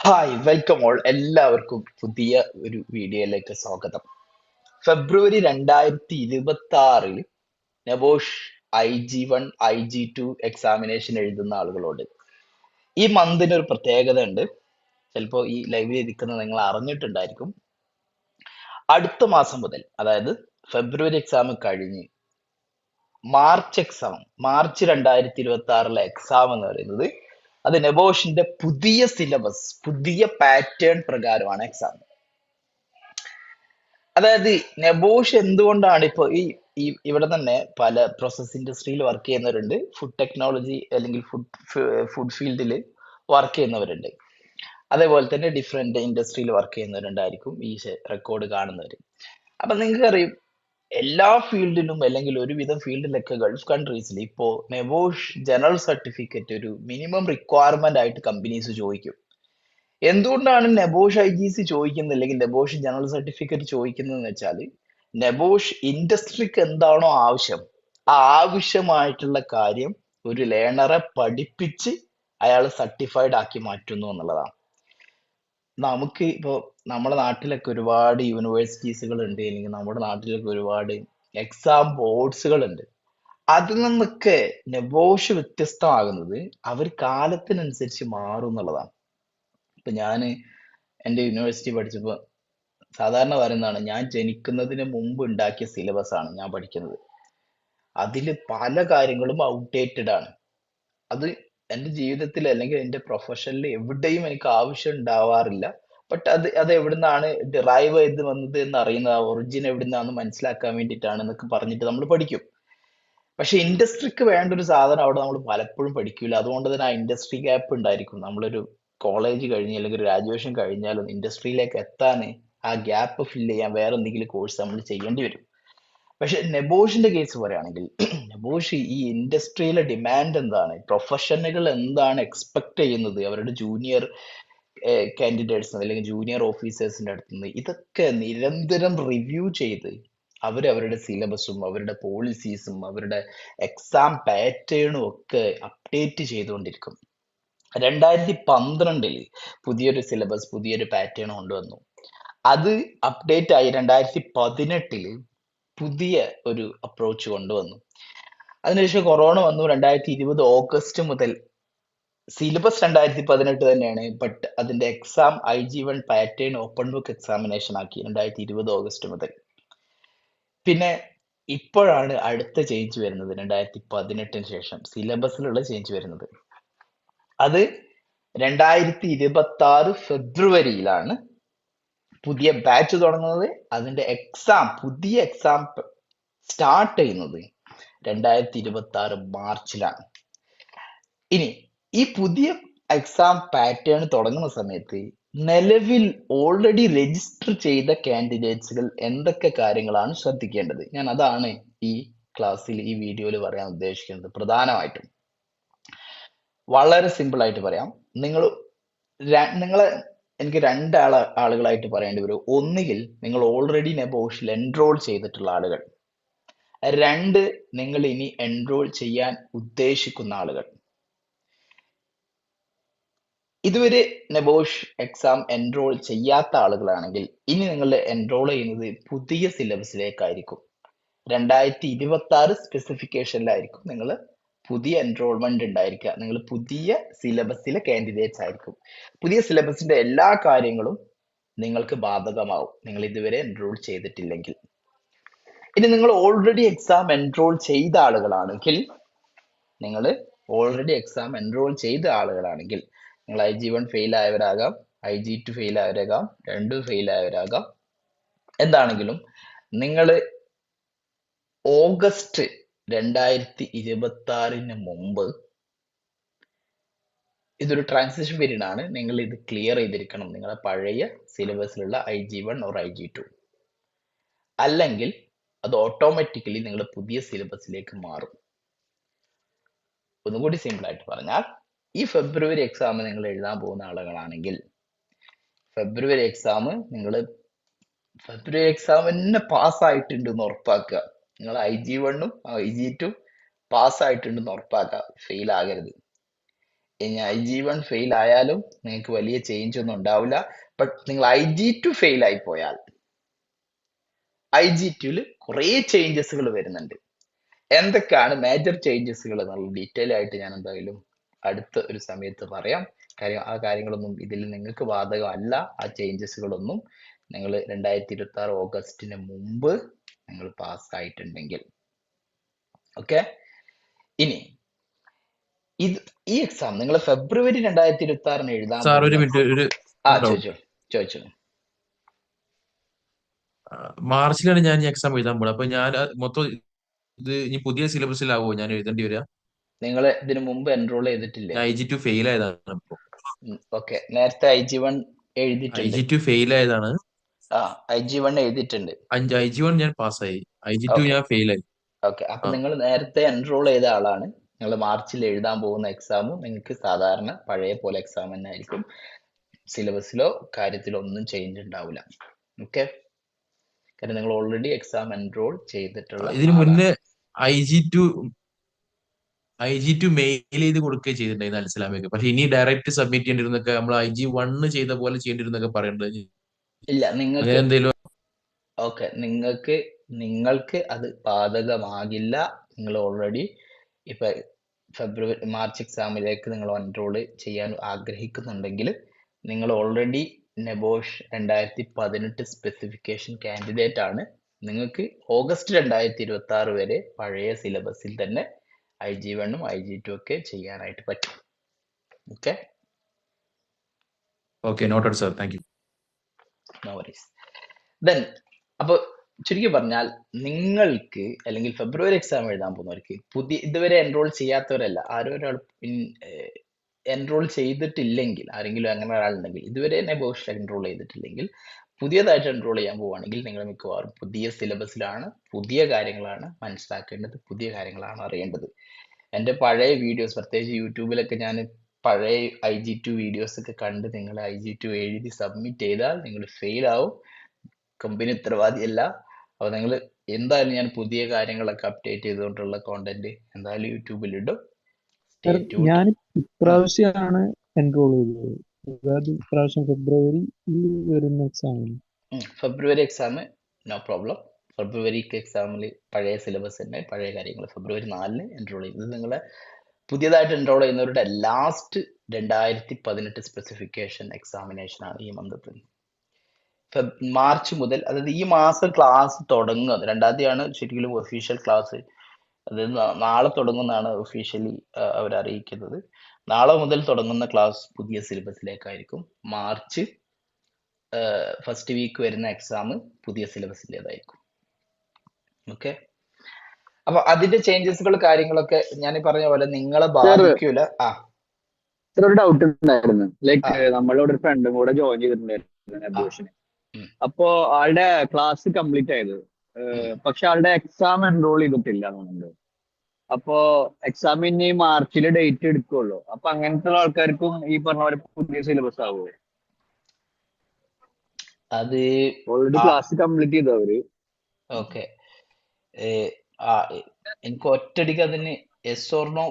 Hi welcome all എല്ലാവർക്കും പുതിയ ഒരു വീഡിയോയിലേക്ക് സ്വാഗതം. ഫെബ്രുവരി 2026 നെബോഷ് IG1 IG2 എക്സാമിനേഷൻ എഴുതുന്ന ആളുകളോട് ഈ മന്തിന് ഒരു പ്രത്യേകത ഉണ്ട്. ചിലപ്പോൾ ഈ ലൈവിൽ ഇരിക്കുന്ന നിങ്ങൾ അറിഞ്ഞിട്ടുണ്ടായിരിക്കും. അടുത്ത മാസം മുതൽ, അതായത് ഫെബ്രുവരി എക്സാം കഴിഞ്ഞ് മാർച്ച് 2026 എക്സാം എന്ന് പറയുന്നത് അത് നെബോഷിന്റെ പുതിയ സിലബസ്, പുതിയ പാറ്റേൺ പ്രകാരമാണ് എക്സാം. അതായത് നെബോഷ് എന്തുകൊണ്ടാണ് ഇപ്പൊ ഇവിടെ തന്നെ പല പ്രോസസ് ഇൻഡസ്ട്രിയിൽ വർക്ക് ചെയ്യുന്നവരുണ്ട്, ഫുഡ് ടെക്നോളജി അല്ലെങ്കിൽ ഫുഡ് ഫീൽഡിൽ വർക്ക് ചെയ്യുന്നവരുണ്ട്, അതേപോലെ തന്നെ ഡിഫറെന്റ് ഇൻഡസ്ട്രിയിൽ വർക്ക് ചെയ്യുന്നവരുണ്ടായിരിക്കും ഈ റെക്കോർഡ് കാണുന്നവർ. അപ്പൊ നിങ്ങൾക്ക് അറിയും, എല്ലാ ഫീൽഡിലും അല്ലെങ്കിൽ ഒരുവിധം ഫീൽഡിലൊക്കെ ഗൾഫ് കൺട്രീസിൽ ഇപ്പോ നെബോഷ് ജനറൽ സർട്ടിഫിക്കറ്റ് ഒരു മിനിമം റിക്വയർമെന്റ് ആയിട്ട് കമ്പനീസ് ചോദിക്കും. എന്തുകൊണ്ടാണ് നെബോഷ് IGC ചോദിക്കുന്നത് അല്ലെങ്കിൽ നെബോഷ് ജനറൽ സർട്ടിഫിക്കറ്റ് ചോദിക്കുന്നതെന്ന് വെച്ചാൽ, നെബോഷ് ഇൻഡസ്ട്രിക്ക് എന്താണോ ആവശ്യം, ആ ആവശ്യമായിട്ടുള്ള കാര്യം ഒരു ലേണറെ പഠിപ്പിച്ച് അയാൾ സർട്ടിഫൈഡ് ആക്കി മാറ്റുന്നു എന്നുള്ളതാണ്. നമുക്ക് ഇപ്പോ നമ്മുടെ നാട്ടിലൊക്കെ ഒരുപാട് യൂണിവേഴ്സിറ്റീസുകൾ ഉണ്ട്, അല്ലെങ്കിൽ നമ്മുടെ നാട്ടിലൊക്കെ ഒരുപാട് എക്സാം ബോർഡ്സുകൾ ഉണ്ട്. അതിൽ നിന്നൊക്കെ നെബോഷ് വ്യത്യസ്തമാകുന്നത് അവർ കാലത്തിനനുസരിച്ച് മാറും എന്നുള്ളതാണ്. ഇപ്പൊ ഞാന് എൻ്റെ യൂണിവേഴ്സിറ്റി പഠിച്ചപ്പോൾ സാധാരണ പറയുന്നതാണ്, ഞാൻ ജനിക്കുന്നതിന് മുമ്പ് ഉണ്ടാക്കിയ സിലബസ് ആണ് ഞാൻ പഠിക്കുന്നത്. അതിൽ പല കാര്യങ്ങളും ഔട്ട്ഡേറ്റഡ് ആണ്. അത് എൻ്റെ ജീവിതത്തിൽ അല്ലെങ്കിൽ എൻ്റെ പ്രൊഫഷനിൽ എവിടെയും എനിക്ക് ആവശ്യം ഉണ്ടാവാറില്ല. ബട്ട് അത് എവിടുന്നാണ് ഡിറൈവ് ചെയ്ത് വന്നത് എന്ന് അറിയുന്നത്, ആ ഒറിജിൻ എവിടുന്നാന്ന് മനസ്സിലാക്കാൻ വേണ്ടിയിട്ടാണ് എന്നൊക്കെ പറഞ്ഞിട്ട് നമ്മൾ പഠിക്കും. പക്ഷെ ഇൻഡസ്ട്രിക്ക് വേണ്ട ഒരു സാധനം അവിടെ നമ്മൾ പലപ്പോഴും പഠിക്കില്ല. അതുകൊണ്ട് തന്നെ ആ ഇൻഡസ്ട്രി ഗ്യാപ്പ് ഉണ്ടായിരിക്കും. നമ്മളൊരു കോളേജ് കഴിഞ്ഞ് അല്ലെങ്കിൽ ഗ്രാജുവേഷൻ കഴിഞ്ഞാലും ഇൻഡസ്ട്രിയിലേക്ക് എത്താൻ ആ ഗ്യാപ്പ് ഫില്ല് ചെയ്യാൻ വേറെ എന്തെങ്കിലും കോഴ്സ് നമ്മൾ ചെയ്യേണ്ടി വരും. പക്ഷെ നെബോഷിന്റെ കേസ് പറയുകയാണെങ്കിൽ, നെബോഷ് ഈ ഇൻഡസ്ട്രിയിലെ ഡിമാൻഡ് എന്താണ്, പ്രൊഫഷണലുകൾ എന്താണ് എക്സ്പെക്ട് ചെയ്യുന്നത് അവരുടെ ജൂനിയർ കാൻഡിഡേറ്റ്സ് അല്ലെങ്കിൽ ജൂനിയർ ഓഫീസേഴ്സിന്റെ അടുത്ത് നിന്ന്, ഇതൊക്കെ നിരന്തരം റിവ്യൂ ചെയ്ത് അവരുടെ സിലബസും അവരുടെ പോളിസീസും അവരുടെ എക്സാം പാറ്റേണും ഒക്കെ അപ്ഡേറ്റ് ചെയ്തുകൊണ്ടിരിക്കും. 2012 പുതിയൊരു സിലബസ്, പുതിയൊരു പാറ്റേൺ കൊണ്ടുവന്നു. അത് അപ്ഡേറ്റ് ആയി 2018 പുതിയ ഒരു അപ്രോച്ച് കൊണ്ടുവന്നു. അതിനുശേഷം കൊറോണ വന്നു. 2020 ഓഗസ്റ്റ് മുതൽ സിലബസ് 2018 തന്നെയാണ്, ബട്ട് അതിന്റെ exam IG1 pattern open book examination ആക്കി 2020 ഓഗസ്റ്റ് മുതൽ. പിന്നെ ഇപ്പോഴാണ് അടുത്ത ചേഞ്ച് വരുന്നത്, 2018 ശേഷം സിലബസിലുള്ള ചേഞ്ച് വരുന്നത്. അത് 2026 ഫെബ്രുവരിയിലാണ് പുതിയ ബാച്ച് തുടങ്ങുന്നത്. അതിന്റെ പുതിയ എക്സാം സ്റ്റാർട്ട് ചെയ്യുന്നത് 2026 മാർച്ചിലാണ്. ഇനി ഈ പുതിയ എക്സാം പാറ്റേൺ തുടങ്ങുന്ന സമയത്ത് നിലവിൽ ഓൾറെഡി രജിസ്റ്റർ ചെയ്ത കാൻഡിഡേറ്റ്സുകൾ എന്തൊക്കെ കാര്യങ്ങളാണ് ശ്രദ്ധിക്കേണ്ടത്, ഞാൻ അതാണ് ഈ ക്ലാസ്സിൽ ഈ വീഡിയോയിൽ പറയാൻ ഉദ്ദേശിക്കുന്നത്. പ്രധാനമായിട്ടും വളരെ സിമ്പിൾ ആയിട്ട് പറയാം. നിങ്ങളെ എനിക്ക് ആളുകളായിട്ട് പറയേണ്ടി വരും. ഒന്നുകിൽ നിങ്ങൾ ഓൾറെഡി നെബോഷിൽ എൻറോൾ ചെയ്തിട്ടുള്ള ആളുകൾ, രണ്ട് നിങ്ങൾ ഇനി എൻറോൾ ചെയ്യാൻ ഉദ്ദേശിക്കുന്ന ആളുകൾ. ഇതുവരെ നെബോഷ് എക്സാം എൻറോൾ ചെയ്യാത്ത ആളുകളാണെങ്കിൽ ഇനി നിങ്ങൾ എൻറോൾ ചെയ്യുന്നത് പുതിയ സിലബസിലേക്കായിരിക്കും. 2026 സ്പെസിഫിക്കേഷനിലായിരിക്കും നിങ്ങൾ പുതിയ എൻറോൾമെന്റ് ഉണ്ടായിരിക്കുക. നിങ്ങൾ പുതിയ സിലബസിലെ കാൻഡിഡേറ്റ്സ് ആയിരിക്കും. പുതിയ സിലബസിന്റെ എല്ലാ കാര്യങ്ങളും നിങ്ങൾക്ക് ബാധകമാവും നിങ്ങൾ ഇതുവരെ എൻറോൾ ചെയ്തിട്ടില്ലെങ്കിൽ. ഇനി നിങ്ങൾ ഓൾറെഡി എക്സാം എൻറോൾ ചെയ്ത ആളുകളാണെങ്കിൽ നിങ്ങൾ IG1 ഫെയിൽ ആയവരാകാം, IG2 ഫെയിൽ ആയവരാകാം, രണ്ടും ഫെയിൽ ആയവരാകാം. എന്താണെങ്കിലും നിങ്ങൾ ഓഗസ്റ്റ് 2026 മുമ്പ്, ഇതൊരു ട്രാൻസിഷൻ പീരീഡ് ആണ്, നിങ്ങൾ ഇത് ക്ലിയർ ചെയ്തിരിക്കണം, നിങ്ങളുടെ പഴയ സിലബസിലുള്ള IG1 ഓർ IG2. അല്ലെങ്കിൽ അത് ഓട്ടോമാറ്റിക്കലി നിങ്ങൾ പുതിയ സിലബസിലേക്ക് മാറും. ഒന്നുകൂടി സിമ്പിൾ ആയിട്ട് പറഞ്ഞാൽ, ഈ ഫെബ്രുവരി എക്സാം നിങ്ങൾ എഴുതാൻ പോകുന്ന ആളുകളാണെങ്കിൽ ഫെബ്രുവരി എക്സാം തന്നെ പാസ്സായിട്ടുണ്ടെന്ന് ഉറപ്പാക്കുക. നിങ്ങൾ IG1ഉം IG2 പാസ്സായിട്ടുണ്ടെന്ന് ഉറപ്പാക്കുക, ഫെയിൽ ആകരുത്. ഇനി IG1 ഫെയിൽ ആയാലും നിങ്ങൾക്ക് വലിയ ചേഞ്ച് ഒന്നും ഉണ്ടാവില്ല. ബട്ട് നിങ്ങൾ IG2 ഫെയിൽ ആയി പോയാൽ IG2ൽ കുറേ ചേഞ്ചസുകൾ വരുന്നുണ്ട്. എന്തൊക്കെയാണ് മേജർ ചേഞ്ചസുകൾ എന്നുള്ള ഡീറ്റെയിൽ ആയിട്ട് ഞാൻ എന്തായാലും അടുത്ത ഒരു സമയത്ത് പറയാം. കാര്യം ആ കാര്യങ്ങളൊന്നും ഇതിൽ നിങ്ങൾക്ക് ബാധകമല്ല. ആ ചേഞ്ചസുകളൊന്നും നിങ്ങൾ 2026 ഓഗസ്റ്റിന് മുമ്പ് നിങ്ങൾ പാസ്സായിട്ടുണ്ടെങ്കിൽ. ഓക്കെ, ഇനി ഈ എക്സാം നിങ്ങൾ ഫെബ്രുവരി 2026 എഴുതാൻ സാർ ഒരു പോകുന്ന മിനിറ്റ്, ഡൗട്ട്. ചോദിച്ചോ. മാർച്ചിലാണ് ഞാൻ ഈ എക്സാം എഴുതാൻ പോകുന്നത്. അപ്പൊ ഞാൻ മൊത്തം ഇത് ഇനി പുതിയ സിലബസിലാവോ ഞാൻ എഴുതേണ്ടി വരിക? നിങ്ങൾ ഇതിനു മുമ്പ് എൻറോൾ ചെയ്തിട്ടില്ലേ? ഞാൻ IG2 ഫെയിൽ ആയതാണ്. ഇപ്പൊ ഓക്കെ, നേരത്തെ IG1 എഴുതിയിട്ടുണ്ട്. IG2 ഫെയിൽ ആയതാണ്. IG1 എഴുതിയിട്ടുണ്ട്. IG1 ഞാൻ പാസ്സായി, IG2 ഓക്കെ ഞാൻ ഫെയിൽ ആയി. ഓക്കെ, അപ്പൊ നിങ്ങൾ നേരത്തെ എൻറോൾ ചെയ്ത ആളാണ്. നിങ്ങൾ മാർച്ചിൽ എഴുതാൻ പോകുന്ന എക്സാമും നിങ്ങൾക്ക് സാധാരണ പഴയ പോലെ എക്സാം തന്നെ ആയിരിക്കും. സിലബസിലോ കാര്യത്തിലോ ഒന്നും ചേഞ്ച് ഉണ്ടാവില്ല. ഓക്കെ, കാരണം നിങ്ങൾ ഓൾറെഡി എക്സാം എൻറോൾ ചെയ്തിട്ടുള്ള ഇതിനു ആളാണ്. മുന്നേ IG2 മെയിൽ ചെയ്ത് കൊടുക്കുകയും ചെയ്തിട്ടുണ്ടായിരുന്നു അൽസലാമയ്ക്ക്. പക്ഷെ ഇനി ഡയറക്റ്റ് സബ്മിറ്റ് ചെയ്യേണ്ടിരുന്നൊക്കെ നമ്മൾ IG1 ചെയ്ത പോലെ ചെയ്യേണ്ടിരുന്നൊക്കെ പറയുന്നുണ്ട്. ഇല്ല, അങ്ങനെ നിങ്ങൾക്ക് എന്തെങ്കിലും? ഓക്കെ, നിങ്ങൾക്ക് അത് ബാധകമാകില്ല. നിങ്ങൾ ഓൾറെഡി ഇപ്പൊ മാർച്ച് എക്സാമിലേക്ക് നിങ്ങൾ എൻറോൾ ചെയ്യാൻ ആഗ്രഹിക്കുന്നുണ്ടെങ്കിൽ നിങ്ങൾ ഓൾറെഡി നെബോഷ് 2018 സ്പെസിഫിക്കേഷൻ കാൻഡിഡേറ്റ് ആണ്. നിങ്ങൾക്ക് ഓഗസ്റ്റ് 2026 വരെ പഴയ സിലബസിൽ തന്നെ IG1ഉം IG2 ഒക്കെ ചെയ്യാനായിട്ട് പറ്റും. Okay, okay, noted sir, thank you. No worries. Then അപ്പൊ ചുരുക്കി പറഞ്ഞാൽ നിങ്ങൾക്ക് അല്ലെങ്കിൽ ഫെബ്രുവരി എക്സാം എഴുതാൻ പോകുന്നവർക്ക് ഇതുവരെ എൻറോൾ ചെയ്യാത്തവരല്ല, ആരോ ഒരാൾ എൻറോൾ ചെയ്തിട്ടില്ലെങ്കിൽ, ആരെങ്കിലും അങ്ങനെ ഒരാളുണ്ടെങ്കിൽ ഇതുവരെ നെബോഷിൽ എൻറോൾ ചെയ്തിട്ടില്ലെങ്കിൽ പുതിയതായിട്ട് എൻറോൾ ചെയ്യാൻ പോവുകയാണെങ്കിൽ നിങ്ങൾ മിക്കവാറും പുതിയ സിലബസിലാണ്, പുതിയ കാര്യങ്ങളാണ് മനസ്സിലാക്കേണ്ടത്, പുതിയ കാര്യങ്ങളാണ് അറിയേണ്ടത്. എൻ്റെ പഴയ വീഡിയോസ്, പ്രത്യേകിച്ച് യൂട്യൂബിലൊക്കെ ഞാൻ പഴയ IG2 വീഡിയോസ് ഒക്കെ കണ്ട് നിങ്ങൾ IG2 എഴുതി സബ്മിറ്റ് ചെയ്താൽ നിങ്ങൾ ഫെയിൽ ആവും. കമ്പനി ഉത്തരവാദിയല്ല. അപ്പൊ നിങ്ങൾ എന്തായാലും ഞാൻ പുതിയ കാര്യങ്ങളൊക്കെ അപ്ഡേറ്റ് ചെയ്തുകൊണ്ടുള്ള കോണ്ടന്റ് എന്തായാലും യൂട്യൂബിൽ ഇടും. Stay tuned. ഞാൻ ഇപ്രാവശ്യമാണ് എൻറോൾ ചെയ്തത്. അതായത് ഇപ്രാവശ്യം ഫെബ്രുവരിയിൽ വരുന്ന എക്സാമിന്. ഫെബ്രുവരി എക്സാം നോ പ്രോബ്ലം. ഫെബ്രുവരി എക്സാമിൽ പഴയ സിലബസ് തന്നെ, പഴയ കാര്യങ്ങൾ ഫെബ്രുവരി 4 എൻറോൾ ചെയ്യും. ഇത് നിങ്ങളെ പുതിയതായിട്ട് എൻറോൾ ചെയ്യുന്നവരുടെ ലാസ്റ്റ് 2018 സ്പെസിഫിക്കേഷൻ എക്സാമിനേഷൻ ആണ് ഈ മന്ത്. മാർച്ച് മുതൽ, അതായത് ഈ മാസം ക്ലാസ് തുടങ്ങുന്നത് 2-ാം തീയതിയാണ് ശരിക്കും ഒഫീഷ്യൽ ക്ലാസ്. അത് നാളെ തുടങ്ങുന്നതാണ് ഒഫീഷ്യലി അവർ അറിയിക്കുന്നത്. നാളെ മുതൽ തുടങ്ങുന്ന ക്ലാസ് പുതിയ സിലബസിലേക്കായിരിക്കും. മാർച്ച് ഫസ്റ്റ് വീക്ക് വരുന്ന എക്സാം പുതിയ സിലബസിലേതായിരിക്കും. ഓക്കെ, അപ്പൊ അതിന്റെ ചേഞ്ചസുകൾ കാര്യങ്ങളൊക്കെ ഞാൻ പറഞ്ഞ പോലെ നിങ്ങളെ ബാധിക്കൂല. ഒരു ഡൗട്ട് ഉണ്ടായിരുന്നു. ലൈക്ക് നമ്മളോട് ഒരു ഫ്രണ്ടും കൂടെ ജോയിൻ ചെയ്തിട്ടുണ്ടായിരുന്നു നെബോഷിന്. അപ്പോ ആളുടെ ക്ലാസ് കംപ്ലീറ്റ് ആയത്, പക്ഷെ ആളുടെ എക്സാം എൻറോൾ ചെയ്തിട്ടില്ല എന്നുണ്ട്. അപ്പോ എക്സാം ഇനി മാർച്ചിൽ ഡേറ്റ് എടുക്കുള്ളൂ. അപ്പൊ അങ്ങനത്തെ ആൾക്കാർക്കും ഈ പറഞ്ഞ പോലെ പുതിയ സിലബസ് ആവുമോ? അത് ഓൾറെഡി ക്ലാസ് കംപ്ലീറ്റ് ചെയ്തവര്. ഓക്കെ, എനിക്ക് ഒറ്റടിക്ക് അതിന് യെസ് ഓർ നോ,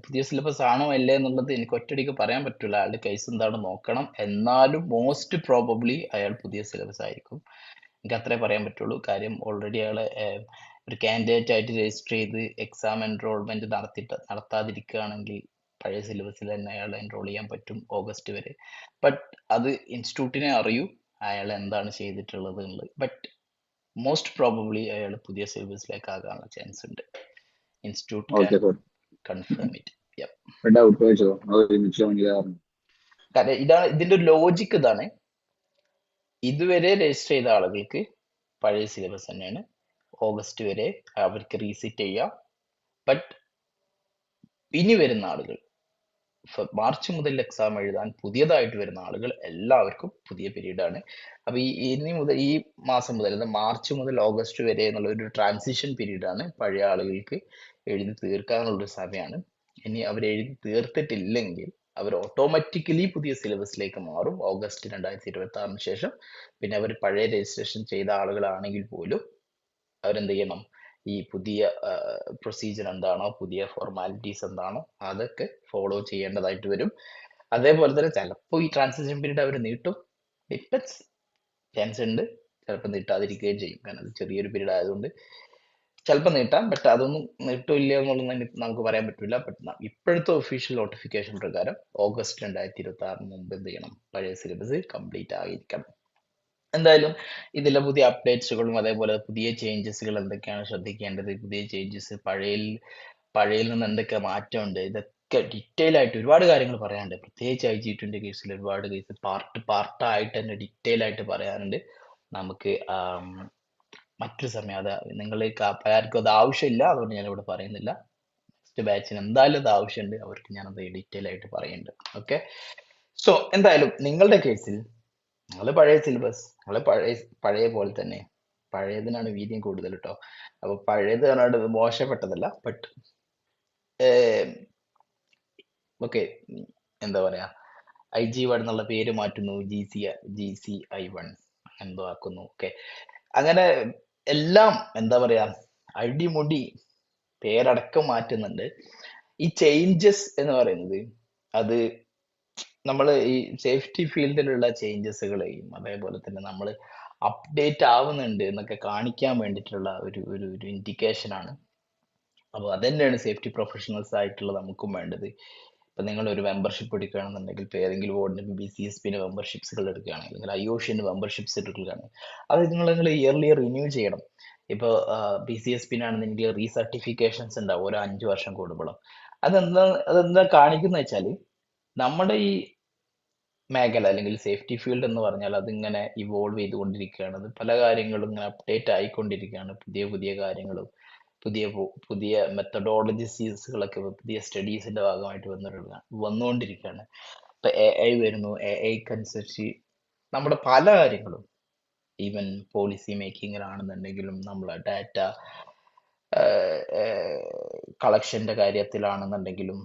പുതിയ സിലബസ് ആണോ അല്ലേ എന്നുള്ളത് എനിക്ക് ഒറ്റടിക്ക് പറയാൻ പറ്റില്ല. അയാളുടെ കേസ് എന്താണെന്ന് നോക്കണം. എന്നാലും മോസ്റ്റ് പ്രോബബ്ലി അയാൾ പുതിയ സിലബസ് ആയിരിക്കും. എനിക്ക് അത്രേ പറയാൻ പറ്റുള്ളൂ. കാര്യം ഓൾറെഡി അയാളെ ഒരു കാൻഡിഡേറ്റ് ആയിട്ട് രജിസ്റ്റർ ചെയ്ത് എക്സാം എൻറോൾമെന്റ് നടത്താതിരിക്കുകയാണെങ്കിൽ പഴയ സിലബസിൽ തന്നെ അയാൾ എൻറോൾ ചെയ്യാൻ പറ്റും ഓഗസ്റ്റ് വരെ. ബട്ട് അത് ഇൻസ്റ്റിറ്റ്യൂട്ടിനെ അറിയൂ അയാൾ എന്താണ് ചെയ്തിട്ടുള്ളത് എന്നുള്ളത്. ബട്ട് മോസ്റ്റ് പ്രോബബ്ലി അയാൾ പുതിയ സിലബസിലേക്ക് ആകാനുള്ള ചാൻസ് ഉണ്ട്. Institute confirm it. ഇതാണ് ഇതിന്റെ ഒരു ലോജിക്ക്. ഇതാണ്, ഇതുവരെ രജിസ്റ്റർ ചെയ്ത ആളുകൾക്ക് പഴയ സിലബസ് തന്നെയാണ്. ഓഗസ്റ്റ് വരെ അവർക്ക് റീസെറ്റ് ചെയ്യാം. ബട്ട് ഇനി വരുന്ന ആളുകൾ, മാർച്ച് മുതൽ എക്സാം എഴുതാൻ പുതിയതായിട്ട് വരുന്ന ആളുകൾ എല്ലാവർക്കും പുതിയ പീരീഡ് ആണ്. അപ്പൊ ഈ മാസം മുതൽ, മാർച്ച് മുതൽ ഓഗസ്റ്റ് വരെ എന്നുള്ള ഒരു ട്രാൻസിഷൻ പീരീഡ് ആണ്. പഴയ ആളുകൾക്ക് എഴുതി തീർക്കാനുള്ള ഒരു സമയമാണ്. ഇനി അവർ എഴുതി തീർത്തിട്ടില്ലെങ്കിൽ അവർ ഓട്ടോമാറ്റിക്കലി പുതിയ സിലബസിലേക്ക് മാറും ഓഗസ്റ്റ് 2026 ശേഷം. പിന്നെ അവർ പഴയ രജിസ്ട്രേഷൻ ചെയ്ത ആളുകളാണെങ്കിൽ പോലും അവരെന്ത് ചെയ്യണം, ഈ പുതിയ പ്രൊസീജിയർ എന്താണോ, പുതിയ ഫോർമാലിറ്റീസ് എന്താണോ, അതൊക്കെ ഫോളോ ചെയ്യേണ്ടതായിട്ട് വരും. അതേപോലെ തന്നെ ചിലപ്പോൾ ഈ ട്രാൻസിഷൻ പീരീഡ് അവർ നീട്ടും, ഡിപ്പെൻസ്, ചാൻസ് ഉണ്ട്. ചിലപ്പോൾ നീട്ടാതിരിക്കുകയും ചെയ്യും, കാരണം അത് ചെറിയൊരു പീരീഡ് ആയതുകൊണ്ട് ചിലപ്പോൾ നീട്ടാം. ബട്ട് അതൊന്നും നീട്ടില്ല എന്നുള്ളത് നമുക്ക് പറയാൻ പറ്റില്ല. ബട്ട് ഇപ്പോഴത്തെ ഒഫീഷ്യൽ നോട്ടിഫിക്കേഷൻ പ്രകാരം ഓഗസ്റ്റ് 2026 മുമ്പ് എന്ത് ചെയ്യണം, പഴയ സിലബസ് കംപ്ലീറ്റ് ആയിരിക്കണം. എന്തായാലും ഇതിലെ പുതിയ അപ്ഡേറ്റ്സുകളും അതേപോലെ പുതിയ ചേഞ്ചസുകൾ എന്തൊക്കെയാണ് ശ്രദ്ധിക്കേണ്ടത്, പുതിയ ചേഞ്ചസ് പഴയയിൽ നിന്ന് എന്തൊക്കെ മാറ്റമുണ്ട്, ഇതൊക്കെ ഡീറ്റെയിൽ ആയിട്ട് ഒരുപാട് കാര്യങ്ങൾ പറയാനുണ്ട്. പ്രത്യേകിച്ച് IG-20 കേസിൽ ഒരുപാട് കേസ് പാർട്ടായിട്ട് തന്നെ ഡീറ്റെയിൽ ആയിട്ട് പറയാനുണ്ട്. നമുക്ക് മറ്റൊരു സമയം, അത് നിങ്ങൾക്ക് പലർക്കും അത് ആവശ്യമില്ല, അതുകൊണ്ട് ഞാനിവിടെ പറയുന്നില്ല. നെക്സ്റ്റ് ബാച്ചിന് എന്തായാലും അത് ആവശ്യമുണ്ട്, അവർക്ക് ഞാനത് ഡീറ്റെയിൽ ആയിട്ട് പറയുന്നുണ്ട്. ഓക്കെ, സോ എന്തായാലും നിങ്ങളുടെ കേസിൽ നിങ്ങൾ പഴയ സിലബസ്, നിങ്ങൾ പഴയ പോലെ തന്നെ, പഴയതിനാണ് വീര്യം കൂടുതൽ കേട്ടോ. അപ്പൊ പഴയത് പറഞ്ഞാൽ മോശപ്പെട്ടതല്ല, ബട്ട് ഓക്കെ, എന്താ പറയാ, IG-1 എന്നുള്ള പേര് മാറ്റുന്നു, GCI-1 എന്തോ ആക്കുന്നു. ഓക്കെ, അങ്ങനെ എല്ലാം എന്താ പറയാ, അടിമുടി പേരടക്കം മാറ്റുന്നുണ്ട്. ഈ ചേഞ്ചസ് എന്ന് പറയുന്നത് അത് നമ്മൾ ഈ സേഫ്റ്റി ഫീൽഡിലുള്ള ചേഞ്ചസുകളെയും അതേപോലെ തന്നെ നമ്മൾ അപ്ഡേറ്റ് ആവുന്നുണ്ട് എന്നൊക്കെ കാണിക്കാൻ വേണ്ടിയിട്ടുള്ള ഒരു ഒരു ഒരു ഇൻഡിക്കേഷൻ ആണ്. അപ്പോൾ അതന്നെയാണ് സേഫ്റ്റി പ്രൊഫഷണൽസ് ആയിട്ടുള്ള നമുക്കും വേണ്ടത്. ഇപ്പൊ നിങ്ങൾ ഒരു മെമ്പർഷിപ്പ് എടുക്കുകയാണെന്നുണ്ടെങ്കിൽ, ഇപ്പൊ ഏതെങ്കിലും ബോർഡിന് BCSP മെമ്പർഷിപ്സുകൾ എടുക്കുകയാണെങ്കിൽ, അല്ലെങ്കിൽ IOC മെമ്പർഷിപ്സ് എടുക്കുകയാണെങ്കിൽ, അത് നിങ്ങൾ ഇയർലി റിന്യൂ ചെയ്യണം. ഇപ്പോൾ BCSP ആണെന്നുണ്ടെങ്കിൽ റീസർട്ടിഫിക്കേഷൻസ് ഉണ്ടാവും ഓരോ 5 വർഷം കൂടുമ്പോഴും. അതെന്താ കാണിക്കുന്ന വെച്ചാൽ, നമ്മുടെ ഈ മേഖല അല്ലെങ്കിൽ സേഫ്റ്റി ഫീൽഡ് എന്ന് പറഞ്ഞാൽ അതിങ്ങനെ ഇവോൾവ് ചെയ്തുകൊണ്ടിരിക്കുകയാണ്. അത് പല കാര്യങ്ങളും ഇങ്ങനെ അപ്ഡേറ്റ് ആയിക്കൊണ്ടിരിക്കുകയാണ്. പുതിയ പുതിയ കാര്യങ്ങളും പുതിയ മെത്തഡോളജീസുകളൊക്കെ പുതിയ സ്റ്റഡീസിന്റെ ഭാഗമായിട്ട് വന്നുകൊണ്ടിരിക്കുകയാണ്. ഇപ്പൊ AI വരുന്നു, AIക്ക് അനുസരിച്ച് നമ്മുടെ പല കാര്യങ്ങളും, ഈവൻ പോളിസി മേക്കിങ്ങിലാണെന്നുണ്ടെങ്കിലും, നമ്മളെ ഡാറ്റ കളക്ഷന്റെ കാര്യത്തിലാണെന്നുണ്ടെങ്കിലും,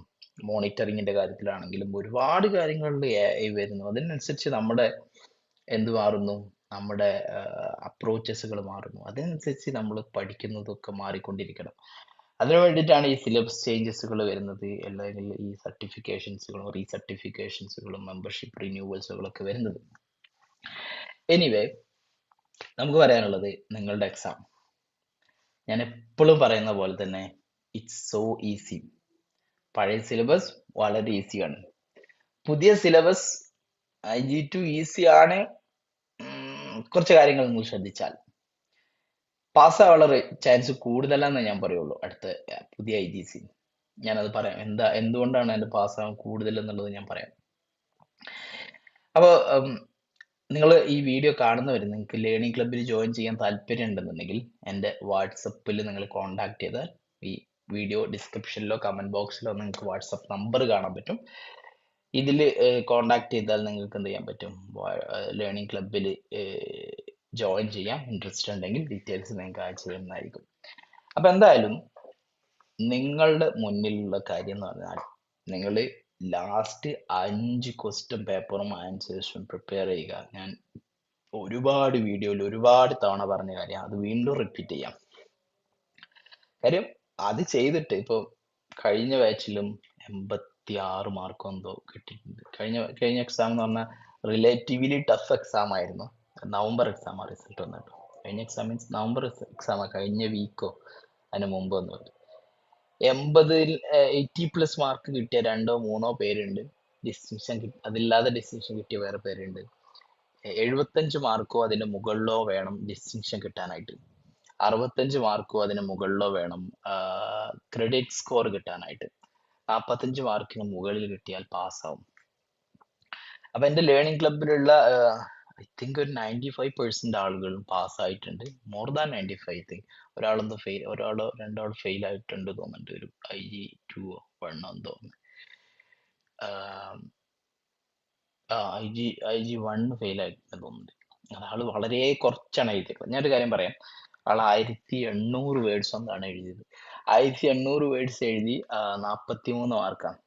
മോണിറ്ററിങ്ങിന്റെ കാര്യത്തിലാണെങ്കിലും, ഒരുപാട് കാര്യങ്ങളിൽ AI വരുന്നു. അതിനനുസരിച്ച് നമ്മുടെ എന്ത് മാറുന്നു, നമ്മുടെ അപ്രോച്ചസുകൾ മാറുന്നു. അതിനനുസരിച്ച് നമ്മൾ പഠിക്കുന്നതൊക്കെ മാറിക്കൊണ്ടിരിക്കണം. അതിനു വേണ്ടിയിട്ടാണ് ഈ സിലബസ് ചേഞ്ചസുകൾ വരുന്നത്, അല്ലെങ്കിൽ ഈ സർട്ടിഫിക്കേഷൻസുകളും റീസർട്ടിഫിക്കേഷൻസുകളും മെമ്പർഷിപ്പ് റിന്യൂവൽസുകളൊക്കെ വരുന്നത്. എനിവേ, നമുക്ക് പറയാനുള്ളത് നിങ്ങളുടെ എക്സാം, ഞാൻ എപ്പോഴും പറയുന്ന പോലെ തന്നെ, ഇറ്റ്സ് സോ ഈസി. പഴയ സിലബസ് വളരെ ഈസിയാണ്. പുതിയ സിലബസ് IG-2 ഈസിയാണ്. കുറച്ച് കാര്യങ്ങൾ നിങ്ങൾ ശ്രദ്ധിച്ചാൽ പാസ്സാവാനുള്ള ചാൻസ് കൂടുതലാന്നേ ഞാൻ പറയുള്ളൂ. അടുത്ത പുതിയ IGC ഞാനത് പറയാം, എന്തുകൊണ്ടാണ് അതിന്റെ പാസ്സാവാൻ കൂടുതൽ എന്നുള്ളത് ഞാൻ പറയാം. അപ്പോൾ നിങ്ങൾ ഈ വീഡിയോ കാണുന്നവർ, നിങ്ങൾക്ക് ലേണിംഗ് ക്ലബ്ബിൽ ജോയിൻ ചെയ്യാൻ താല്പര്യം ഉണ്ടെന്നുണ്ടെങ്കിൽ എൻ്റെ വാട്സപ്പിൽ നിങ്ങൾ കോൺടാക്ട് ചെയ്താൽ, ഈ വീഡിയോ ഡിസ്ക്രിപ്ഷനിലോ കമന്റ് ബോക്സിലോ നിങ്ങൾക്ക് വാട്സപ്പ് നമ്പർ കാണാൻ പറ്റും. ഇതിൽ കോണ്ടാക്ട് ചെയ്താൽ നിങ്ങൾക്ക് എന്ത് ചെയ്യാൻ പറ്റും, ലേണിംഗ് ക്ലബ്ബിൽ ജോയിൻ ചെയ്യാം. ഇൻട്രസ്റ്റ് ഉണ്ടെങ്കിൽ ഡീറ്റെയിൽസ് നിങ്ങൾക്ക് അയച്ചു തരുന്നതായിരിക്കും. അപ്പൊ എന്തായാലും നിങ്ങളുടെ മുന്നിലുള്ള കാര്യം എന്ന് പറഞ്ഞാൽ, നിങ്ങൾ ലാസ്റ്റ് 5 ക്വസ്റ്റ്യൻ പേപ്പറും ആൻസേഴ്സും പ്രിപ്പയർ ചെയ്യുക. ഞാൻ ഒരുപാട് വീഡിയോയിൽ ഒരുപാട് തവണ പറഞ്ഞ കാര്യം, അത് വീണ്ടും റിപ്പീറ്റ് ചെയ്യാം. കാര്യം അത് ചെയ്തിട്ട് ഇപ്പോൾ കഴിഞ്ഞ ബാച്ചിലും 86 മാർക്കോ എന്തോ കിട്ടിയിട്ടുണ്ട്. കഴിഞ്ഞ എക്സാം എന്ന് പറഞ്ഞാൽ റിലേറ്റീവ്ലി ടഫ് എക്സാം ആയിരുന്നു. നവംബർ എക്സാം ആ റിസൾട്ട് വന്നിട്ട്. കഴിഞ്ഞ എക്സാം മീൻസ് നവംബർ എക്സാം, കഴിഞ്ഞ വീക്കോ അതിന് മുമ്പ് വന്നിട്ട് 80+ മാർക്ക് കിട്ടിയ 2-3 പേരുണ്ട്. ഡിസ്റ്റിങ്ഷൻ അതില്ലാതെ ഡിസ്റ്റിങ്ഷൻ കിട്ടിയ വേറെ പേരുണ്ട്. 75 മാർക്കോ അതിന്റെ മുകളിലോ വേണം ഡിസ്റ്റിങ്ഷൻ കിട്ടാനായിട്ട്. 65 മാർക്കോ അതിന് മുകളിലോ വേണം ക്രെഡിറ്റ് സ്കോർ കിട്ടാനായിട്ട്. 45 മാർക്കിന് മുകളിൽ കിട്ടിയാൽ പാസ്സാവും. അപ്പൊ എന്റെ ലേണിംഗ് ക്ലബിലുള്ള ഐ തിങ്ക് ഒരു 95% ആളുകളും പാസ്സായിട്ടുണ്ട്. More than 95. ഐ തിങ്ക് ഒരാളോ 2 ഫെയിൽ ആയിട്ടുണ്ട് തോന്നുന്നുണ്ട്. ഒരു IG-2 എന്തോ IG-1 ഫെയിൽ ആയിട്ടുണ്ട് തോന്നുന്നുണ്ട്. ആള് വളരെ കുറച്ചാണ് എഴുതിയത്. ഞാനൊരു കാര്യം പറയാം, ആൾ 1800 വേർഡ്സ് എന്താണ് എഴുതിയത്. 1800 വേർഡ്സ് എഴുതി 43 മാർക്കാണ്.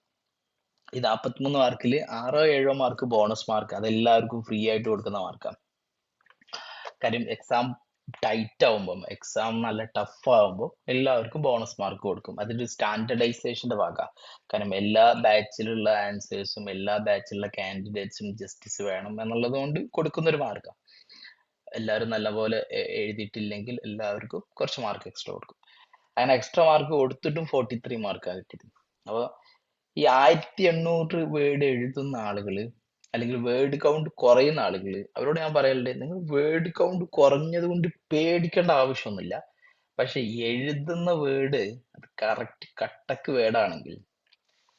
ഈ 43 മാർക്കിൽ 6-7 മാർക്ക് ബോണസ് മാർക്ക്, അതെല്ലാവർക്കും ഫ്രീ ആയിട്ട് കൊടുക്കുന്ന മാർക്കാണ്. കാര്യം എക്സാം ടൈറ്റ് ആവുമ്പം, എക്സാം നല്ല ടഫ് ആവുമ്പോൾ എല്ലാവർക്കും ബോണസ് മാർക്ക് കൊടുക്കും. അതൊരു സ്റ്റാൻഡർഡൈസേഷന്റെ ഭാഗമാണ്. കാരണം എല്ലാ ബാച്ചിലുള്ള ആൻസേഴ്സും എല്ലാ ബാച്ചിലുള്ള കാൻഡിഡേറ്റ്സും ജസ്റ്റിസ് വേണം എന്നുള്ളത് കൊണ്ട് കൊടുക്കുന്ന ഒരു മാർക്കാണ്. എല്ലാവരും നല്ലപോലെ എഴുതിയിട്ടില്ലെങ്കിൽ എല്ലാവർക്കും കുറച്ച് മാർക്ക് എക്സ്ട്രാ കൊടുക്കും. അങ്ങനെ എക്സ്ട്രാ മാർക്ക് കൊടുത്തിട്ടും 43 മാർക്കാണ് കിട്ടിയത്. അപ്പോൾ ഈ 1800 വേർഡ് എഴുതുന്ന ആളുകള് അല്ലെങ്കിൽ വേർഡ് കൗണ്ട് കുറയുന്ന ആളുകൾ, അവരോട് ഞാൻ പറയലുണ്ട്, നിങ്ങൾ വേർഡ് കൗണ്ട് കുറഞ്ഞത് കൊണ്ട് പേടിക്കേണ്ട ആവശ്യമൊന്നുമില്ല. പക്ഷെ എഴുതുന്ന വേർഡ് അത് കറക്റ്റ് കട്ടക്ക് വേർഡാണെങ്കിൽ,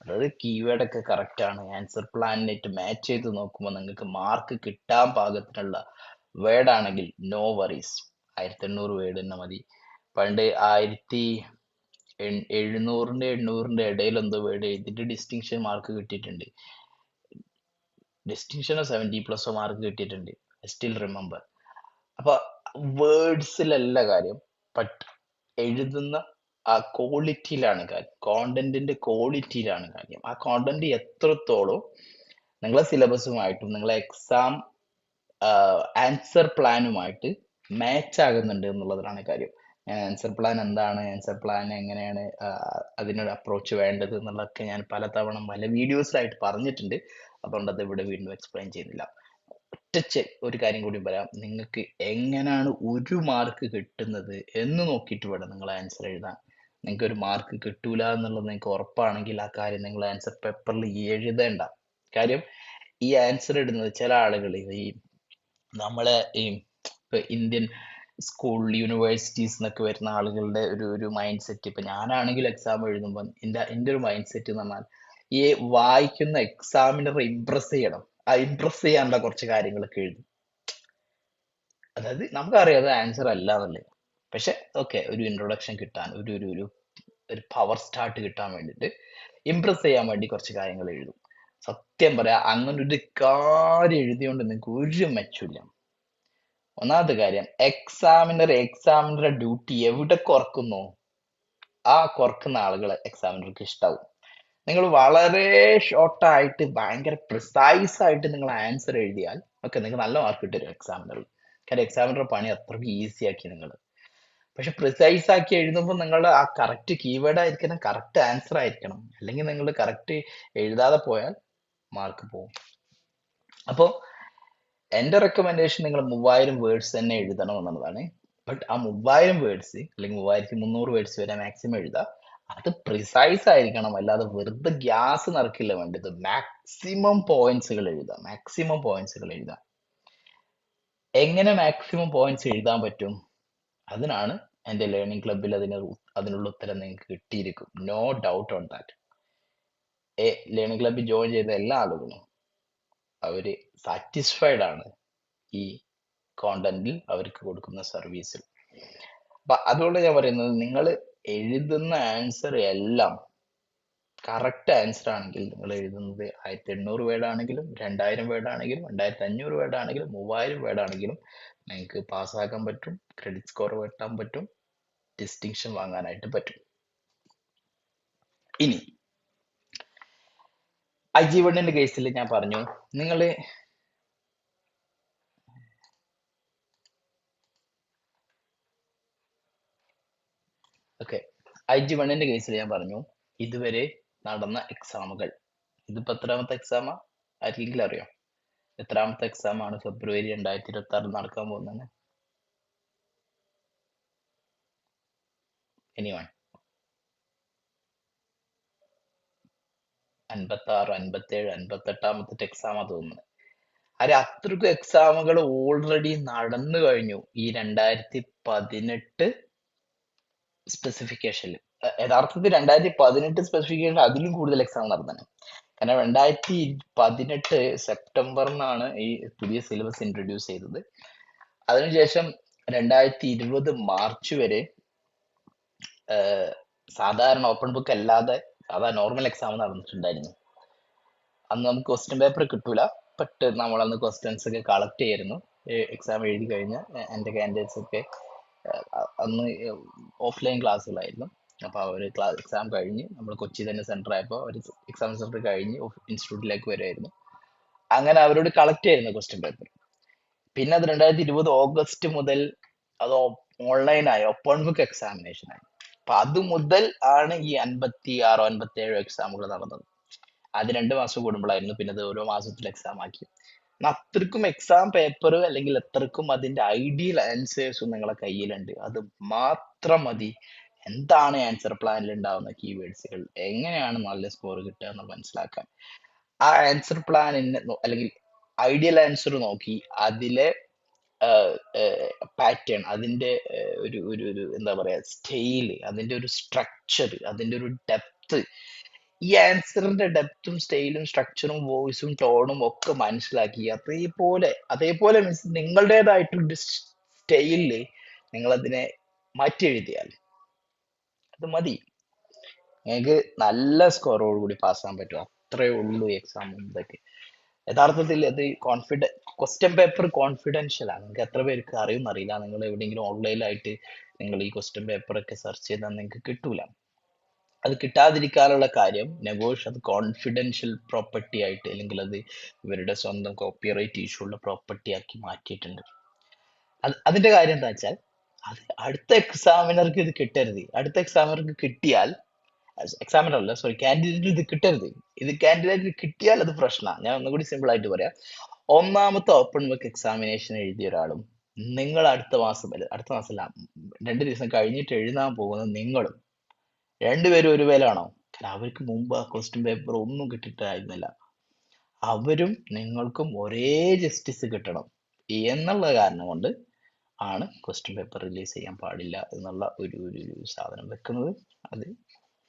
അതായത് കീവേഡ് ഒക്കെ കറക്റ്റ് ആണ്, ആൻസർ പ്ലാനിനായിട്ട് മാച്ച് ചെയ്ത് നോക്കുമ്പോൾ നിങ്ങൾക്ക് മാർക്ക് കിട്ടാൻ പാകത്തിനുള്ള വേർഡ് ആണെങ്കിൽ നോ വറീസ്, 1800 വേർഡ് തന്നെ മതി. പണ്ട് 1700 800 ഇടയിൽ എന്തോ വേർഡ് എഴുതിയിട്ട് ഡിസ്റ്റിങ്ഷൻ മാർക്ക് കിട്ടിയിട്ടുണ്ട്. ഡിസ്റ്റിങ്ഷനോ 70+ മാർക്ക് കിട്ടിയിട്ടുണ്ട്, ഐ സ്റ്റിൽ റിമെമ്പർ. അപ്പൊ വേർഡ്സിലല്ല കാര്യം, ബട്ട് എഴുതുന്ന ആ ക്വാളിറ്റിയിലാണ് കാര്യം, കോണ്ടന്റിന്റെ ക്വാളിറ്റിയിലാണ് കാര്യം. ആ കോണ്ടന്റ് എത്രത്തോളം നിങ്ങളെ സിലബസുമായിട്ടും നിങ്ങളെ എക്സാം ആൻസർ പ്ലാനുമായിട്ട് മാച്ച് ആകുന്നുണ്ട് എന്നുള്ളതാണ് കാര്യം. ആൻസർ പ്ലാൻ എന്താണ്, ആൻസർ പ്ലാൻ എങ്ങനെയാണ് അതിനൊരു അപ്രോച്ച് വേണ്ടത് എന്നുള്ളതൊക്കെ ഞാൻ പലതവണ പല വീഡിയോസിലായിട്ട് പറഞ്ഞിട്ടുണ്ട്. അതുകൊണ്ട് അത് ഇവിടെ വീണ്ടും എക്സ്പ്ലെയിൻ ചെയ്യുന്നില്ല. ഒറ്റ ഒരു കാര്യം കൂടി പറയാം, നിങ്ങൾക്ക് എങ്ങനെയാണ് 1 മാർക്ക് കിട്ടുന്നത് എന്ന് നോക്കിയിട്ട് വേണം നിങ്ങൾ ആൻസർ എഴുതാൻ. നിങ്ങൾക്ക് ഒരു മാർക്ക് കിട്ടൂല എന്നുള്ളത് നിങ്ങൾക്ക് ഉറപ്പാണെങ്കിൽ ആ കാര്യം നിങ്ങൾ ആൻസർ പേപ്പറിൽ എഴുതേണ്ട. കാര്യം ഈ ആൻസർ ഇടുന്നത് ചില ആളുകൾ, ഈ നമ്മളെ ഈ ഇന്ത്യൻ സ്കൂൾ യൂണിവേഴ്സിറ്റീസ് എന്നൊക്കെ വരുന്ന ആളുകളുടെ ഒരു മൈൻഡ് സെറ്റ്, ഇപ്പൊ ഞാനാണെങ്കിൽ എക്സാം എഴുതുമ്പോൾ എൻ്റെ ഒരു മൈൻഡ് സെറ്റ് എന്ന് പറഞ്ഞാൽ, ഈ വായിക്കുന്ന എക്സാമിനറെ ഇംപ്രസ് ചെയ്യണം. ആ ഇംപ്രസ് ചെയ്യാനുള്ള കുറച്ച് കാര്യങ്ങളൊക്കെ എഴുതും. അതായത് നമുക്കറിയാം അത് ആൻസർ അല്ല എന്നുള്ളത്, പക്ഷെ ഓക്കെ, ഒരു ഇൻട്രൊഡക്ഷൻ കിട്ടാൻ, ഒരു പവർ സ്റ്റാർട്ട് കിട്ടാൻ വേണ്ടിയിട്ട് ഇംപ്രസ് ചെയ്യാൻ വേണ്ടി കുറച്ച് കാര്യങ്ങൾ എഴുതും. സത്യം പറയാം, അങ്ങനെ ഒരു കാര്യം എഴുതിയോണ്ട് നിങ്ങൾക്ക് ഒരു മെച്ചമില്ല. ഒന്നാമത്തെ കാര്യം, എക്സാമിനറെ ഡ്യൂട്ടി എവിടെ കുറക്കുന്നോ ആ കുറക്കുന്ന ആളുകളെ എക്സാമിനർക്ക് ഇഷ്ടാവും. നിങ്ങൾ വളരെ ഷോർട്ടായിട്ട് ഭയങ്കര പ്രിസൈസ് ആയിട്ട് നിങ്ങൾ ആൻസർ എഴുതിയാൽ ഓക്കെ, നിങ്ങൾക്ക് നല്ല മാർക്ക് കിട്ടും എക്സാമിനറിൽ. കാരണം എക്സാമിനറുടെ പണി അത്രയ്ക്ക് ഈസി ആക്കി നിങ്ങൾ. പക്ഷെ പ്രിസൈസ് ആക്കി എഴുതുമ്പോൾ നിങ്ങൾ ആ കറക്റ്റ് കീവേഡ് ആയിരിക്കണം, കറക്റ്റ് ആൻസർ ആയിരിക്കണം. അല്ലെങ്കിൽ നിങ്ങൾ കറക്റ്റ് എഴുതാതെ പോയാൽ മാർക്ക് പോകും. അപ്പോൾ എന്റെ റെക്കമെൻഡേഷൻ നിങ്ങൾ 3000 വേർഡ്സ് തന്നെ എഴുതണം എന്നുള്ളതാണ്. ബട്ട് ആ 3000 വേർഡ്സ് അല്ലെങ്കിൽ 3300 വേർഡ്സ് വരെ മാക്സിമം എഴുതുക. അത് പ്രിസൈസ് ആയിരിക്കണം, അല്ലാതെ വെറുതെ ഗ്യാസ് നിറക്കില്ല വേണ്ടത്. മാക്സിമം പോയിന്റ്സുകൾ എഴുതുക, മാക്സിമം പോയിന്റ്സുകൾ എഴുതുക. എങ്ങനെ മാക്സിമം പോയിന്റ്സ് എഴുതാൻ പറ്റും, അതിനാണ് എൻ്റെ ലേണിംഗ് ക്ലബിൽ അതിനുള്ള ഉത്തരം നിങ്ങൾക്ക് കിട്ടിയിരിക്കും. No doubt on that. Learning ക്ലബിൽ ജോയിൻ ചെയ്ത എല്ലാ ആളുകളും അവര് സാറ്റിസ്ഫൈഡ് ആണ് ഈ കോണ്ടന്റിൽ അവർക്ക് കൊടുക്കുന്ന സർവീസിൽ. അപ്പൊ അതുകൊണ്ട് ഞാൻ പറയുന്നത്, നിങ്ങൾ എഴുതുന്ന ആൻസർ എല്ലാം കറക്റ്റ് ആൻസർ ആണെങ്കിൽ, നിങ്ങൾ എഴുതുന്നത് 1800 വേർഡ് ആണെങ്കിലും 2000 വേർഡ് ആണെങ്കിലും 2500 വേർഡ് ആണെങ്കിലും 3000 വേർഡ് ആണെങ്കിലും നിങ്ങൾക്ക് പാസ്സാക്കാൻ പറ്റും, ക്രെഡിറ്റ് സ്കോർ വെട്ടാൻ പറ്റും, ഡിസ്റ്റിങ്ഷൻ വാങ്ങാനായിട്ട് പറ്റും. ഇനി IG1 കേസിൽ ഞാൻ പറഞ്ഞു, നിങ്ങൾ ഓക്കെ, IG1 കേസിൽ ഞാൻ പറഞ്ഞു ഇതുവരെ നടന്ന എക്സാമുകൾ. ഇതിപ്പോ എത്രാമത്തെ എക്സാമാ ആർക്കെങ്കിലും അറിയോ? എത്രാമത്തെ എക്സാമാണ് ഫെബ്രുവരി 2026 നടക്കാൻ പോകുന്നത്? എനിവൺ? 56, 57, 58 എക്സാമാ തോന്നുന്നത്. അത്രയ്ക്കും എക്സാമുകൾ ഓൾറെഡി നടന്നു കഴിഞ്ഞു ഈ 2018 സ്പെസിഫിക്കേഷനിൽ. യഥാർത്ഥത്തിൽ 2018 സ്പെസിഫിക്കേഷൻ അതിലും കൂടുതൽ എക്സാം നടന്നത്. കാരണം 2018 സെപ്റ്റംബറിനാണ് ഈ പുതിയ സിലബസ് ഇൻട്രൊഡ്യൂസ് ചെയ്തത്. അതിനുശേഷം 2020 മാർച്ച് വരെ സാധാരണ ഓപ്പൺ ബുക്ക് അല്ലാതെ സാധാരണ നോർമൽ എക്സാം നടന്നിട്ടുണ്ടായിരുന്നു. അന്ന് നമുക്ക് ക്വസ്റ്റ്യൻ പേപ്പർ കിട്ടൂല, ബട്ട് നമ്മളന്ന് ക്വസ്റ്റ്യൻസ് ഒക്കെ കളക്ട് ചെയ്യായിരുന്നു. എക്സാം എഴുതി കഴിഞ്ഞ എൻ്റെ കാൻഡിഡേറ്റ്സ് ഒക്കെ അന്ന് ഓഫ്ലൈൻ ക്ലാസ്സുകളായിരുന്നു. അപ്പോൾ അവർ എക്സാം കഴിഞ്ഞ് നമ്മൾ കൊച്ചി തന്നെ സെന്റർ ആയപ്പോൾ അവർ എക്സാം സെന്റർ കഴിഞ്ഞ് ഇൻസ്റ്റിറ്റ്യൂട്ടിലേക്ക് വരുമായിരുന്നു. അങ്ങനെ അവരോട് കളക്ട് ചെയ്യുന്നു ക്വസ്റ്റ്യൻ പേപ്പർ. പിന്നെ അത് 2020 ഓഗസ്റ്റ് മുതൽ അത് ഓൺലൈനായി ഓപ്പൺ ബുക്ക് എക്സാമിനേഷൻ ആയി. അപ്പൊ അത് മുതൽ ആണ് ഈ 56 57 എക്സാമുകൾ നടന്നത്. അത് 2 മാസം കൂടുമ്പോഴായിരുന്നു, പിന്നെ അത് ഓരോ മാസത്തിൽ എക്സാം ആക്കി. അത്രക്കും എക്സാം പേപ്പർ അല്ലെങ്കിൽ അത്രക്കും അതിന്റെ ഐഡിയൽ ആൻസേഴ്സും നിങ്ങളെ കയ്യിലുണ്ട്. അത് മാത്രം മതി എന്താണ് ആൻസർ പ്ലാനിൽ ഉണ്ടാവുന്ന കീവേഡ്സുകൾ, എങ്ങനെയാണ് നല്ല സ്കോർ കിട്ടുക എന്ന് മനസ്സിലാക്കാൻ. ആ ആൻസർ പ്ലാനിന് അല്ലെങ്കിൽ ഐഡിയൽ ആൻസർ നോക്കി അതിലെ പാറ്റേൺ, അതിന്റെ ഒരു എന്താ പറയാ സ്റ്റൈല്, അതിന്റെ ഒരു സ്ട്രക്ചർ, അതിന്റെ ഒരു ഡെപ്ത്, ഈ ആൻസറിന്റെ ഡെപ്തും സ്റ്റൈലും സ്ട്രക്ചറും വോയിസും ടോണും ഒക്കെ മനസ്സിലാക്കി അതേപോലെ മീൻസ് നിങ്ങളുടേതായിട്ടൊരു സ്റ്റൈലില് നിങ്ങൾ അതിനെ മാറ്റി എഴുതിയാൽ അത് മതി, നിങ്ങൾക്ക് നല്ല സ്കോറോട് കൂടി പാസ്സാൻ പറ്റും. അത്രേ ഉള്ളൂ എക്സാം ഇതൊക്കെ. യഥാർത്ഥത്തിൽ അത് ക്വസ്റ്റ്യൻ പേപ്പർ കോൺഫിഡൻഷ്യൽ ആണ്. നിങ്ങൾക്ക് എത്ര പേർക്ക് അറിയുമെന്നറിയില്ല. നിങ്ങൾ എവിടെയെങ്കിലും ഓൺലൈനായിട്ട് നിങ്ങൾ ഈ ക്വസ്റ്റ്യൻ പേപ്പർ ഒക്കെ സെർച്ച് ചെയ്താൽ നിങ്ങൾക്ക് കിട്ടൂല. അത് കിട്ടാതിരിക്കാനുള്ള കാര്യം നെഗോഷ് അത് കോൺഫിഡൻഷ്യൽ പ്രോപ്പർട്ടി ആയിട്ട്, അല്ലെങ്കിൽ അത് ഇവരുടെ സ്വന്തം കോപ്പിറൈറ്റ് ഇഷ്യൂ ഉള്ള പ്രോപ്പർട്ടി ആക്കി മാറ്റിയിട്ടുണ്ട്. അതിന്റെ കാര്യം എന്താ വെച്ചാൽ അത് അടുത്ത എക്സാമിനർക്ക് ഇത് കിട്ടരുത്. അടുത്ത എക്സാമിനർക്ക് കിട്ടിയാൽ, എക്സാമിനർ അല്ല സോറി, കാൻഡിഡേറ്റ് ഇത് കിട്ടരുത്. ഇത് കാൻഡിഡേറ്റ് കിട്ടിയാൽ അത് പ്രശ്നമാണ്. ഞാൻ ഒന്നുകൂടി സിമ്പിൾ ആയിട്ട് പറയാം. ഒന്നാമത്തെ ഓപ്പൺ ബുക്ക് എക്സാമിനേഷൻ എഴുതിയ ഒരാളും നിങ്ങൾ അടുത്ത മാസമല്ല 2 ദിവസം കഴിഞ്ഞിട്ട് എഴുതാൻ പോകുന്ന നിങ്ങളും രണ്ടുപേരും ഒരു വേലാണോ? കാരണം അവർക്ക് മുമ്പ് ആ ക്വസ്റ്റ്യൻ പേപ്പർ ഒന്നും കിട്ടിയിട്ടായിരുന്നില്ല. അവരും നിങ്ങൾക്കും ഒരേ ജസ്റ്റിസ് കിട്ടണം എന്നുള്ള കാരണം കൊണ്ട് ആണ് ക്വസ്റ്റ്യൻ പേപ്പർ റിലീസ് ചെയ്യാൻ പാടില്ല എന്നുള്ള ഒരു സാധനം വെക്കുന്നത്. അത്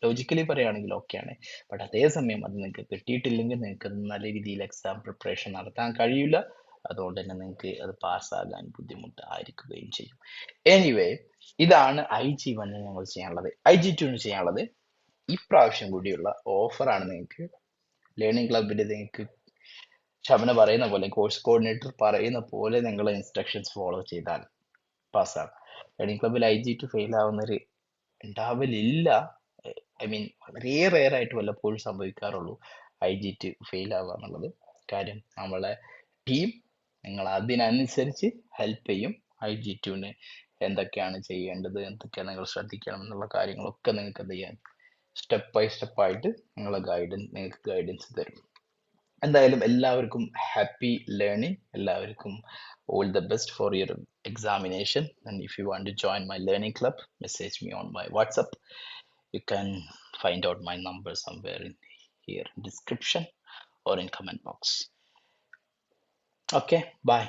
ലോജിക്കലി പറയുകയാണെങ്കിൽ ഓക്കെയാണ്. ബട്ട് അതേസമയം അത് നിങ്ങൾക്ക് കിട്ടിയിട്ടില്ലെങ്കിൽ നിങ്ങൾക്ക് നല്ല രീതിയിൽ എക്സാം പ്രിപ്പറേഷൻ നടത്താൻ കഴിയില്ല. അതുകൊണ്ട് തന്നെ നിങ്ങൾക്ക് അത് പാസ്സാകാൻ ബുദ്ധിമുട്ടായിരിക്കുകയും ചെയ്യും. എനിവേ, ഇതാണ് IG1 ഞങ്ങൾ ചെയ്യാനുള്ളത്. IG2 ചെയ്യാനുള്ളത് ഇപ്രാവശ്യം കൂടിയുള്ള ഓഫറാണ്. നിങ്ങൾക്ക് ലേണിംഗ് ക്ലബിൽ നിങ്ങൾക്ക് ശബന പറയുന്ന പോലെ, കോഴ്സ് കോർഡിനേറ്റർ പറയുന്ന പോലെ നിങ്ങൾ ഇൻസ്ട്രക്ഷൻസ് ഫോളോ ചെയ്താൽ പാസ്സാകും. ലേണിംഗ് ക്ലബിൽ IG2 ഫെയിൽ ആവുന്നവർ ഉണ്ടാവലില്ല. ഐ മീൻ വളരെ റെയർ ആയിട്ട് വല്ലപ്പോഴും സംഭവിക്കാറുള്ളൂ IG2 ഫെയിൽ ആവുക എന്നുള്ളത്. കാര്യം നമ്മളെ ടീം നിങ്ങൾ അതിനനുസരിച്ച് ഹെൽപ്പ് ചെയ്യും. IG2 എന്തൊക്കെയാണ് ചെയ്യേണ്ടത്, എന്തൊക്കെയാണ് നിങ്ങൾ ശ്രദ്ധിക്കണം എന്നുള്ള കാര്യങ്ങളൊക്കെ നിങ്ങൾക്ക് എന്ത് ചെയ്യാൻ സ്റ്റെപ്പ് ബൈ സ്റ്റെപ്പ് ആയിട്ട് നിങ്ങൾക്ക് ഗൈഡൻസ് തരും. എന്തായാലും എല്ലാവർക്കും ഹാപ്പി ലേണിംഗ്. എല്ലാവർക്കും all the best for your examination. And if you want to join my learning club, message me on my WhatsApp. You can find out my number somewhere in here in description or in comment box. Okay, bye.